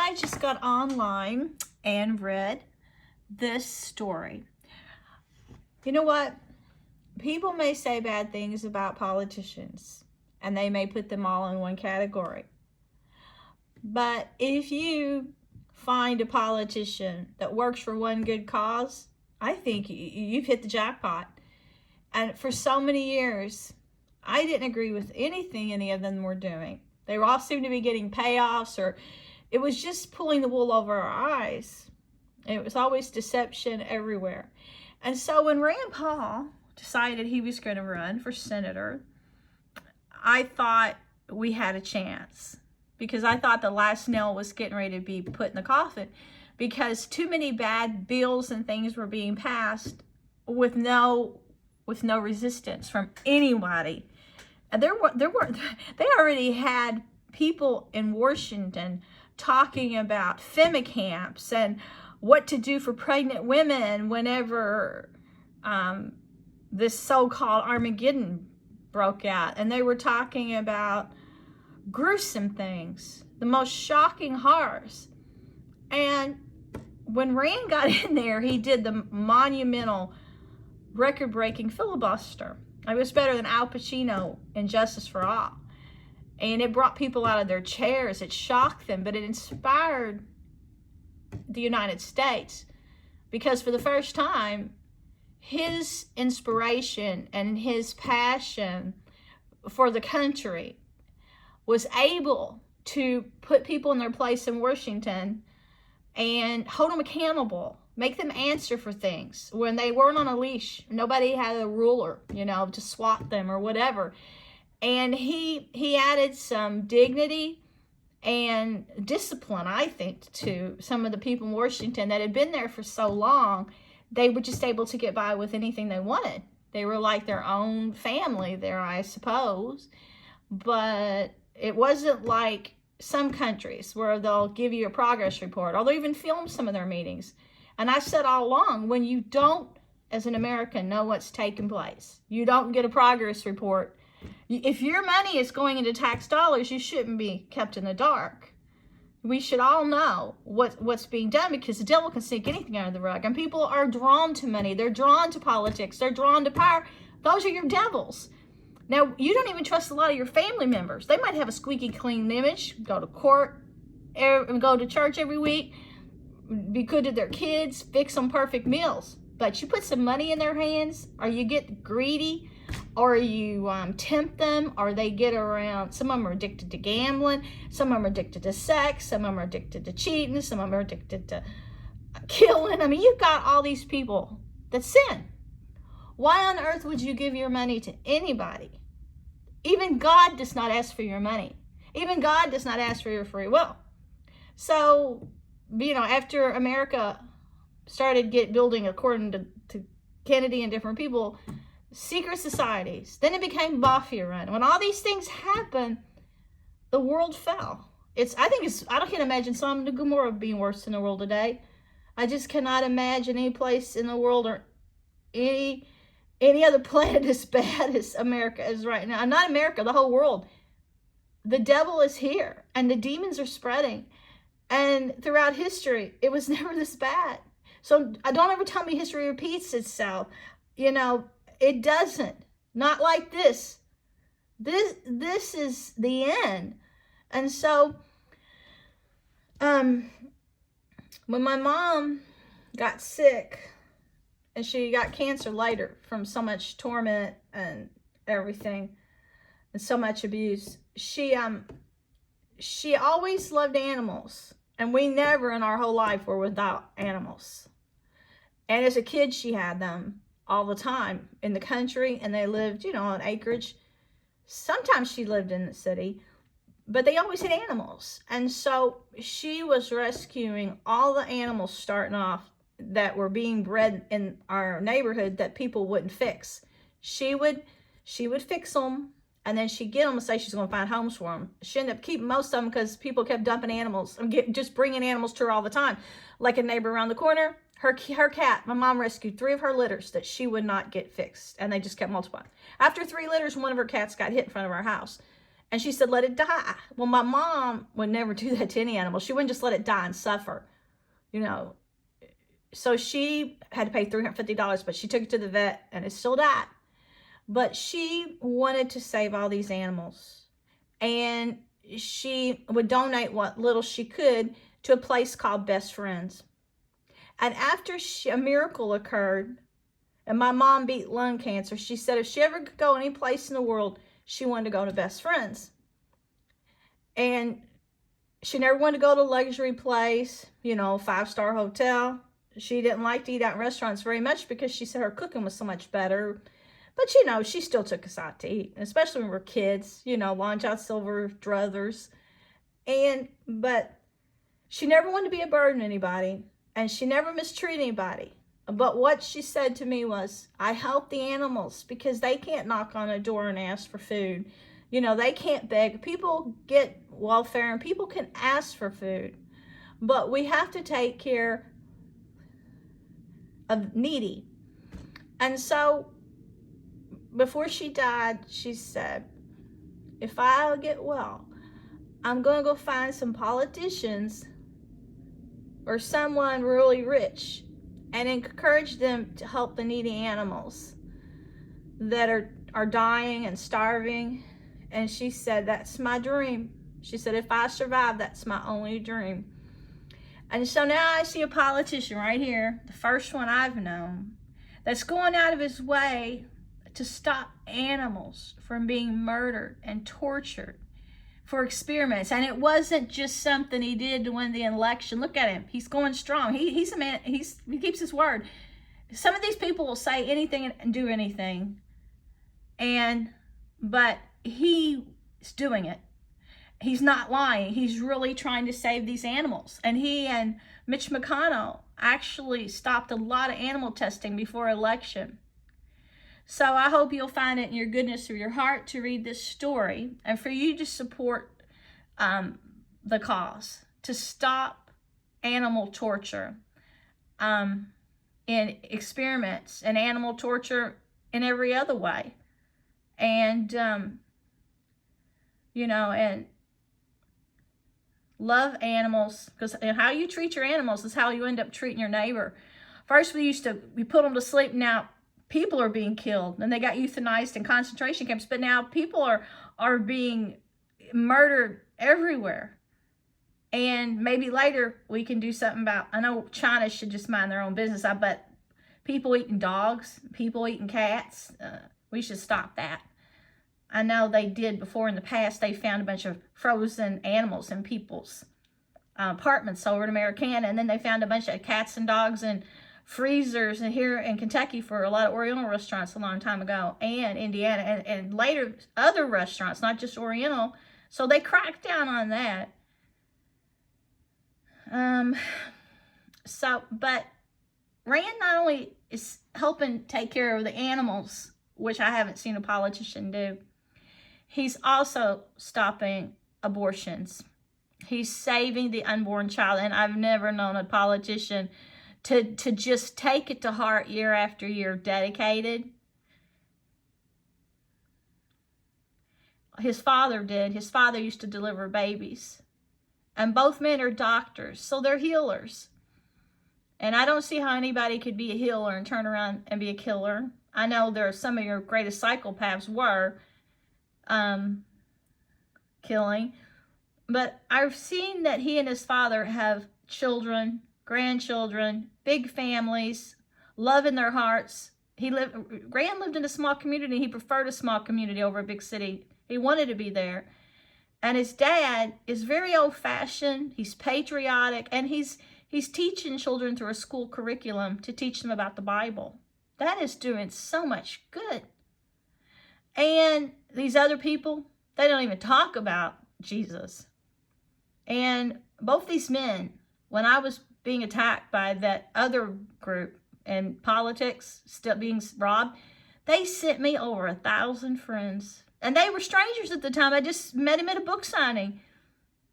I just got online and read this story. You know what? People may say bad things about politicians, and they may put them all in one category. But if you find a politician that works for one good cause, I think you've hit the jackpot. And for so many years, I didn't agree with anything any of them were doing. They all seemed to be getting payoffs, or it was just pulling the wool over our eyes. It was always deception everywhere. And so when Rand Paul decided he was going to run for senator, I thought we had a chance, because I thought the last nail was getting ready to be put in the coffin, because too many bad bills and things were being passed with no resistance from anybody. And they already had people in Washington talking about FEMA camps and what to do for pregnant women whenever this so-called Armageddon broke out. And they were talking about gruesome things, the most shocking horrors. And when Rand got in there, he did the monumental, record-breaking filibuster. It was better than Al Pacino in Justice for All. And it brought people out of their chairs. It shocked them, but it inspired the United States, because for the first time, his inspiration and his passion for the country was able to put people in their place in Washington and hold them accountable, make them answer for things when they weren't on a leash. Nobody had a ruler, to swat them or whatever. And he added some dignity and discipline, I think, to some of the people in Washington that had been there for so long. They were just able to get by with anything they wanted. They were like their own family there, I suppose. But it wasn't like some countries where they'll give you a progress report, or they'll even film some of their meetings. And I said all along, when you don't, as an American, know what's taking place, you don't get a progress report. If your money is going into tax dollars, you shouldn't be kept in the dark. We should all know what's being done, because the devil can sneak anything under the rug. And people are drawn to money. They're drawn to politics. They're drawn to power. Those are your devils. Now, you don't even trust a lot of your family members. They might have a squeaky clean image, go to court, go to church every week, be good to their kids, fix them perfect meals. But you put some money in their hands, or you get greedy, or you tempt them, or they get around. Some of them are addicted to gambling. Some of them are addicted to sex. Some of them are addicted to cheating. Some of them are addicted to killing. I mean, you've got all these people that sin. Why on earth would you give your money to anybody? Even God does not ask for your money. Even God does not ask for your free will. So, after America started building, according to Kennedy and different people, secret societies, then it became mafia run. When all these things happened, the world fell. I can't imagine Sodom and Gomorrah being worse than the world today. I just cannot imagine any place in the world, or any other planet, as bad as America is right now. Not America, the whole world. The devil is here, and the demons are spreading. And throughout history, it was never this bad. So don't ever tell me history repeats itself. It doesn't. Not like this. This is the end. And so, when my mom got sick, and she got cancer later from so much torment and everything, and so much abuse, she always loved animals. And we never in our whole life were without animals. And as a kid, she had them all the time in the country, and they lived, on acreage. Sometimes she lived in the city, but they always had animals. And so she was rescuing all the animals starting off that were being bred in our neighborhood that people wouldn't fix. She would fix them, and then she'd get them and say she's going to find homes for them. She ended up keeping most of them because people kept dumping animals and just bringing animals to her all the time. Like a neighbor around the corner, her cat, my mom rescued 3 of her litters that she would not get fixed, and they just kept multiplying. After 3 litters, one of her cats got hit in front of our house. And she said, let it die. Well, my mom would never do that to any animal. She wouldn't just let it die and suffer, you know. So she had to pay $350, but she took it to the vet and it still died. But she wanted to save all these animals. And she would donate what little she could to a place called Best Friends. And after a miracle occurred, and my mom beat lung cancer, she said if she ever could go any place in the world, she wanted to go to Best Friends. And she never wanted to go to a luxury place, you know, 5-star hotel. She didn't like to eat out in restaurants very much because she said her cooking was so much better. But, you know, she still took us out to eat, especially when we were kids, you know, Long John Silver, Druthers. But she never wanted to be a burden to anybody, and she never mistreated anybody. But what she said to me was, I help the animals because they can't knock on a door and ask for food. You know, they can't beg. People get welfare and people can ask for food. But we have to take care of needy. And so before she died, she said, if I get well, I'm going to go find some politicians or someone really rich and encourage them to help the needy animals that are dying and starving. And she said, that's my dream. She said, if I survive, that's my only dream. And so now I see a politician right here, the first one I've known, that's going out of his way to stop animals from being murdered and tortured for experiments. And it wasn't just something he did to win the election. Look at him. He's going strong. He's a man. He keeps his word. Some of these people will say anything and do anything. But he's doing it. He's not lying. He's really trying to save these animals. And he and Mitch McConnell actually stopped a lot of animal testing before election. So I hope you'll find it in your goodness of your heart to read this story and for you to support the cause, to stop animal torture in experiments and animal torture in every other way. And, you know, and love animals, because how you treat your animals is how you end up treating your neighbor. First, we put them to sleep. Now, people are being killed, and they got euthanized in concentration camps. But now people are being murdered everywhere. And maybe later we can do something about, I know China should just mind their own business. I bet people eating dogs, people eating cats, we should stop that. I know they did before in the past. They found a bunch of frozen animals in people's apartments over in Americana, and then they found a bunch of cats and dogs and freezers and here in Kentucky for a lot of Oriental restaurants a long time ago, and Indiana, and later other restaurants, not just Oriental. So they cracked down on that. But Rand not only is helping take care of the animals, which I haven't seen a politician do, he's also stopping abortions. He's saving the unborn child, and I've never known a politician to just take it to heart year after year, dedicated. His father did. His father used to deliver babies. And both men are doctors, so they're healers. And I don't see how anybody could be a healer and turn around and be a killer. I know there are some of your greatest psychopaths were killing. But I've seen that he and his father have children, grandchildren, big families, love in their hearts. Rand lived in a small community. He preferred a small community over a big city. He wanted to be there. And his dad is very old-fashioned. He's patriotic, and he's teaching children through a school curriculum to teach them about the Bible. That is doing so much good. And these other people, they don't even talk about Jesus. And both these men, when I was being attacked by that other group in politics, still being robbed, they sent me over 1,000 friends. And they were strangers at the time. I just met him at a book signing.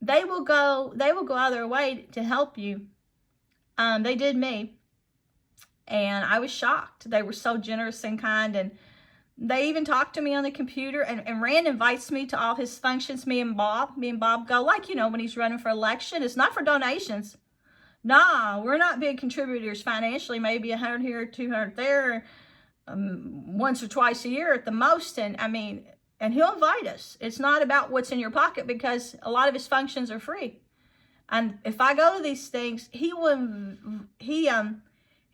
They will go out of their way to help you. They did me. And I was shocked. They were so generous and kind, and They even talk to me on the computer, and Rand invites me to all his functions. Me and Bob go, like, you know, when he's running for election. It's not for donations. Nah, we're not big contributors financially, maybe 100 here, 200 there, once or twice a year at the most. And I mean, and he'll invite us. It's not about what's in your pocket, because a lot of his functions are free. And if I go to these things, he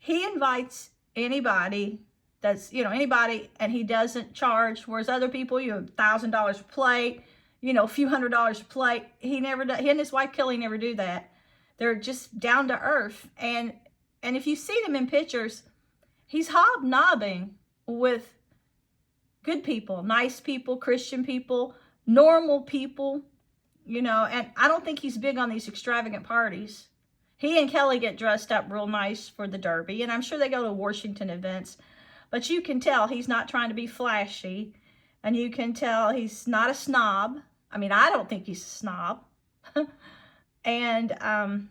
invites anybody that's, you know, anybody, and he doesn't charge. Whereas other people, you know, $1,000 a plate, you know, a few $100s a plate. He never does. He and his wife Kelly never do that. They're just down to earth. And if you see them in pictures, he's hobnobbing with good people, nice people, Christian people, normal people, you know. And I don't think he's big on these extravagant parties. He and Kelly get dressed up real nice for the Derby, and I'm sure they go to Washington events. But you can tell he's not trying to be flashy, and you can tell he's not a snob. I mean, I don't think he's a snob. And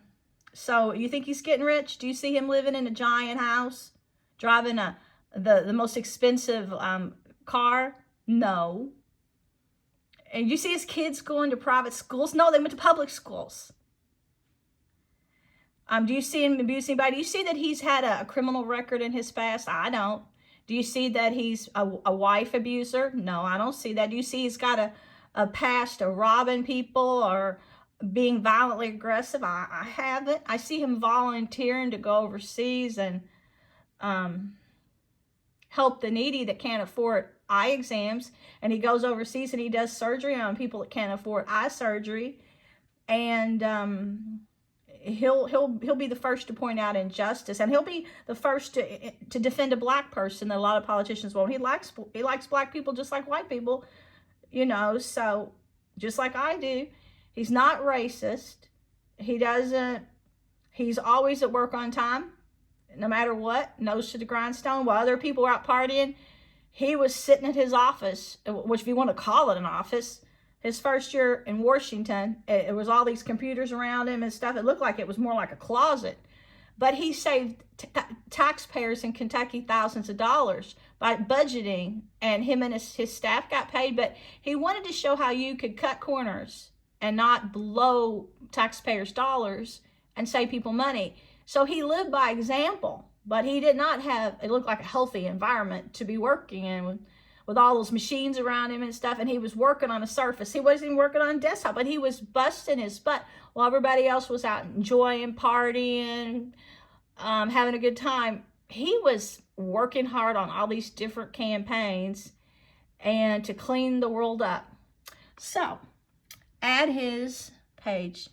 so you think he's getting rich? Do you see him living in a giant house, driving the most expensive car? No. And you see his kids going to private schools? No, they went to public schools. Do you see him abuse anybody? Do you see that he's had a criminal record in his past? I don't. Do you see that he's a wife abuser? No, I don't see that. Do you see he's got a past of robbing people or being violently aggressive? I haven't. I see him volunteering to go overseas and help the needy that can't afford eye exams. And he goes overseas and he does surgery on people that can't afford eye surgery. And he'll be the first to point out injustice, and he'll be the first to defend a black person that a lot of politicians won't. He likes black people just like white people, you know. So just like I do, he's not racist. He's always at work on time, no matter what, nose to the grindstone. While other people were out partying, he was sitting at his office, which if you want to call it an office. His first year in Washington, it was all these computers around him and stuff. It looked like it was more like a closet. But he saved taxpayers in Kentucky thousands of dollars by budgeting, and him and his staff got paid. But he wanted to show how you could cut corners and not blow taxpayers' dollars and save people money. So he lived by example, but he did not have, it looked like a healthy environment to be working in with all those machines around him and stuff. And he was working on a surface. He wasn't even working on a desktop, but he was busting his butt while everybody else was out enjoying, partying, having a good time. He was working hard on all these different campaigns and to clean the world up. So add his page